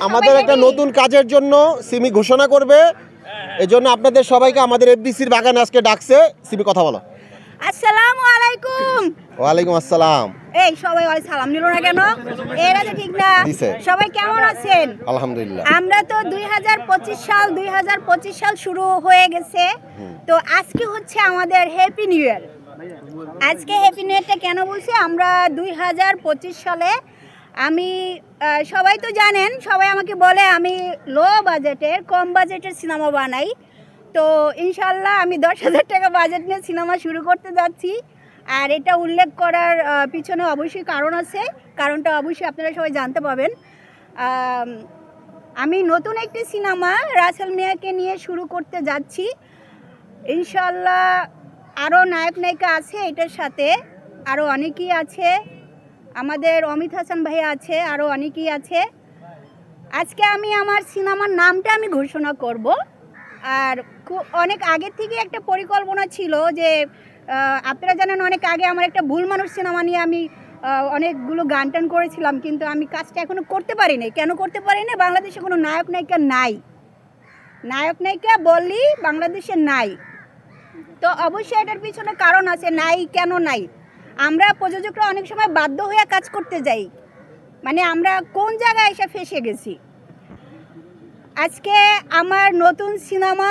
আমাদের একটা নতুন কাজের জন্য সিমি ঘোষণা করবে, এজন্য আপনাদের সবাইকে আমাদের এফডিসির বাগানে আজকে ডাকছে। সিমি কথা বলো। আসসালামু আলাইকুম। ওয়ালাইকুম আসসালাম। এই সবাই ওই সালাম দিল না কেন? এরা তো ঠিক না। সবাই কেমন আছেন? আলহামদুলিল্লাহ। আমরা তো 2025 সাল শুরু হয়ে গেছে। তো আজকে হচ্ছে আমাদের হ্যাপি নিউ ইয়ার। আজকে হ্যাপি নিউ ইয়ারটা কেন বলছি? আমরা 2025 সালে আমি সবাই তো জানেন, সবাই আমাকে বলে আমি কম বাজেটের সিনেমা বানাই। তো ইনশাল্লাহ আমি 10,000 টাকা বাজেট নিয়ে সিনেমা শুরু করতে যাচ্ছি। আর এটা উল্লেখ করার পিছনে অবশ্যই কারণ আছে, কারণটা অবশ্যই আপনারা সবাই জানতে পাবেন। আমি নতুন একটি সিনেমা রাসেল মিয়াকে নিয়ে শুরু করতে যাচ্ছি। ইনশাল্লাহ আরও নায়ক নায়িকা আছে, এটার সাথে আরও অনেকেই আছে, আমাদের অমিত হাসান ভাই আছে, আরও অনেকেই আছে। আজকে আমি আমার সিনেমার নামটা আমি ঘোষণা করব। আর অনেক আগে থেকে একটা পরিকল্পনা ছিল যে আপনারা জানেন অনেক আগে আমার একটা ভুল মানুষ সিনেমা নিয়ে আমি অনেকগুলো গান টান করেছিলাম, কিন্তু আমি কাজটা এখনও করতে পারিনি। কেন করতে পারিনি? বাংলাদেশে কোনো নায়ক নায়িকা নাই, নায়ক নায়িকা বললি বাংলাদেশে নাই। তো অবশ্যই এটার পিছনে কারণ আছে। নাই কেন নাই? আমরা প্রযোজকরা অনেক সময় বাধ্য হয়ে কাজ করতে যাই, মানে আমরা কোন জায়গায় এসে ফেসে গেছি। আজকে আমার নতুন সিনেমা,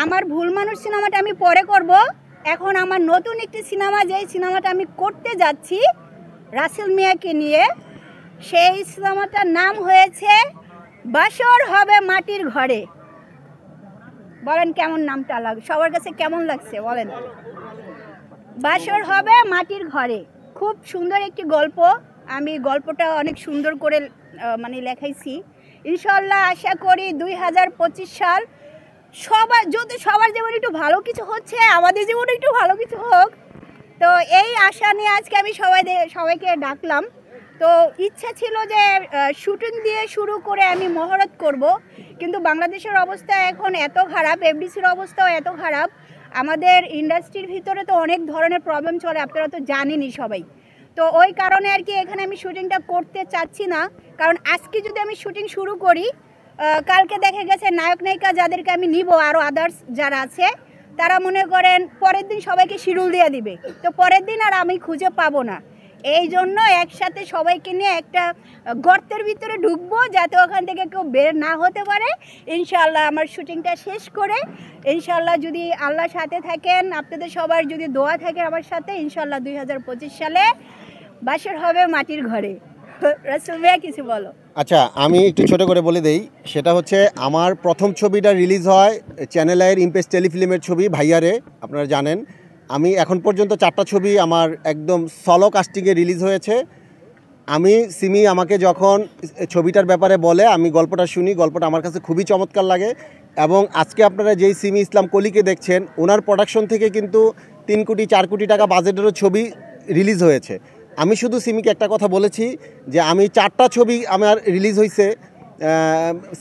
আমার ভুল মানুষ সিনেমাটা আমি পরে করব। এখন আমার নতুন একটি সিনেমা, যেই সিনেমাটা আমি করতে যাচ্ছি রাসেল মিয়াকে নিয়ে, সেই সিনেমাটার নাম হয়েছে বাসর হবে মাটির ঘরে। বলেন কেমন নামটা সবার কাছে কেমন লাগছে বলেন? বাসর হবে মাটির ঘরে, খুব সুন্দর একটি গল্প। আমি গল্পটা অনেক সুন্দর করে মানে লেখাইছি। ইনশাল্লাহ আশা করি 2025 সাল সবার জীবনে একটু ভালো কিছু হচ্ছে, আমাদের জীবনে একটু ভালো কিছু হোক। তো এই আশা নিয়ে আজকে আমি সবাইকে ডাকলাম। তো ইচ্ছা ছিল যে শুটিং দিয়ে শুরু করে আমি মহরত করব, কিন্তু বাংলাদেশের অবস্থা এখন এত খারাপ, এফডিসির অবস্থাও এত খারাপ, আমাদের ইন্ডাস্ট্রির ভিতরে তো অনেক ধরনের প্রবলেম চলে, আপনারা তো জানেনই সবাই। তো ওই কারণে আর কি এখানে আমি শুটিংটা করতে চাচ্ছি না। কারণ আজকে যদি আমি শুটিং শুরু করি, কালকে দেখা গেছে নায়ক নায়িকা যাদেরকে আমি নিব, আরও আদার্স যারা আছে, তারা মনে করেন পরের দিন সবাইকে শিডিউল দিয়ে দিবে। তো পরের দিন আর আমি খুঁজে পাবো না। এই জন্য একসাথে সবাইকে নিয়ে একটা গর্তের ভিতরে ঢুকবো, যাতে ওখান থেকে কেউ বের না হতে পারে। ইনশাআল্লাহ আমার শুটিংটা শেষ করে, ইনশাআল্লাহ যদি আল্লাহ সাথে থাকেন, আপনাদের সবার যদি দোয়া থাকে আমার সাথে, ইনশাআল্লাহ 2025 সালে বাসর হবে মাটির ঘরে। রাসেল ভাইয়া কিছু বলো। আচ্ছা, আমি একটু ছোট করে বলে দেই। সেটা হচ্ছে আমার প্রথম ছবিটা রিলিজ হয় চ্যানেল আইয়ের ইমপ্রেস টেলিফিল্মের ছবি ভাইয়ারে, আপনারা জানেন। আমি এখন পর্যন্ত 4টা ছবি আমার একদম সলো কাস্টিংয়ে রিলিজ হয়েছে। সিমি আমাকে যখন ছবিটার ব্যাপারে বলে, আমি গল্পটা শুনি, গল্পটা আমার কাছে খুবই চমৎকার লাগে। এবং আজকে আপনারা যেই সিমি ইসলাম কলিকে দেখছেন, ওনার প্রোডাকশন থেকে কিন্তু 3 কোটি 4 কোটি টাকা বাজেটেরও ছবি রিলিজ হয়েছে। আমি শুধু সিমিকে একটা কথা বলেছি যে আমি 4টা ছবি আমার রিলিজ হয়েছে,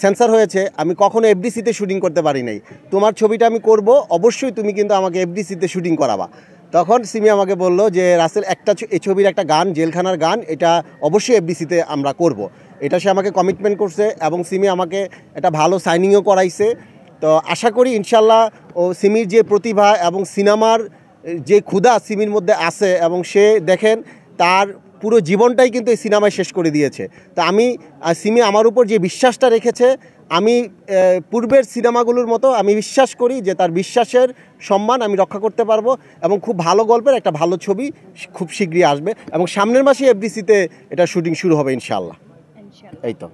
সেন্সার হয়েছে, আমি কখনো এফডিসিতে শুটিং করতে পারি নাই। তোমার ছবিটা আমি করব, অবশ্যই তুমি কিন্তু আমাকে এফডিসিতে শুটিং করাবা। তখন সিমি আমাকে বলল যে রাসেল, এই ছবির একটা গান, জেলখানার গান, এটা অবশ্যই এফডিসিতে আমরা করব। এটা সে আমাকে কমিটমেন্ট করছে এবং সিমি আমাকে একটা ভালো সাইনিংও করাইছে। তো আশা করি ইনশাল্লাহ সিমির যে প্রতিভা এবং সিনেমার যে ক্ষুধা সিমির মধ্যে আছে, এবং সে দেখেন তার পুরো জীবনটাই কিন্তু এই সিনেমায় শেষ করে দিয়েছে। তো সিমি আমার উপর যে বিশ্বাসটা রেখেছে, আমি পূর্বের সিনেমাগুলোর মতো আমি বিশ্বাস করি যে তার বিশ্বাসের সম্মান আমি রক্ষা করতে পারবো, এবং খুব ভালো গল্পের একটা ভালো ছবি খুব শীঘ্রই আসবে, এবং সামনের মাসে এফডিসিতে এটা শুটিং শুরু হবে ইনশাআল্লাহ। এই তো।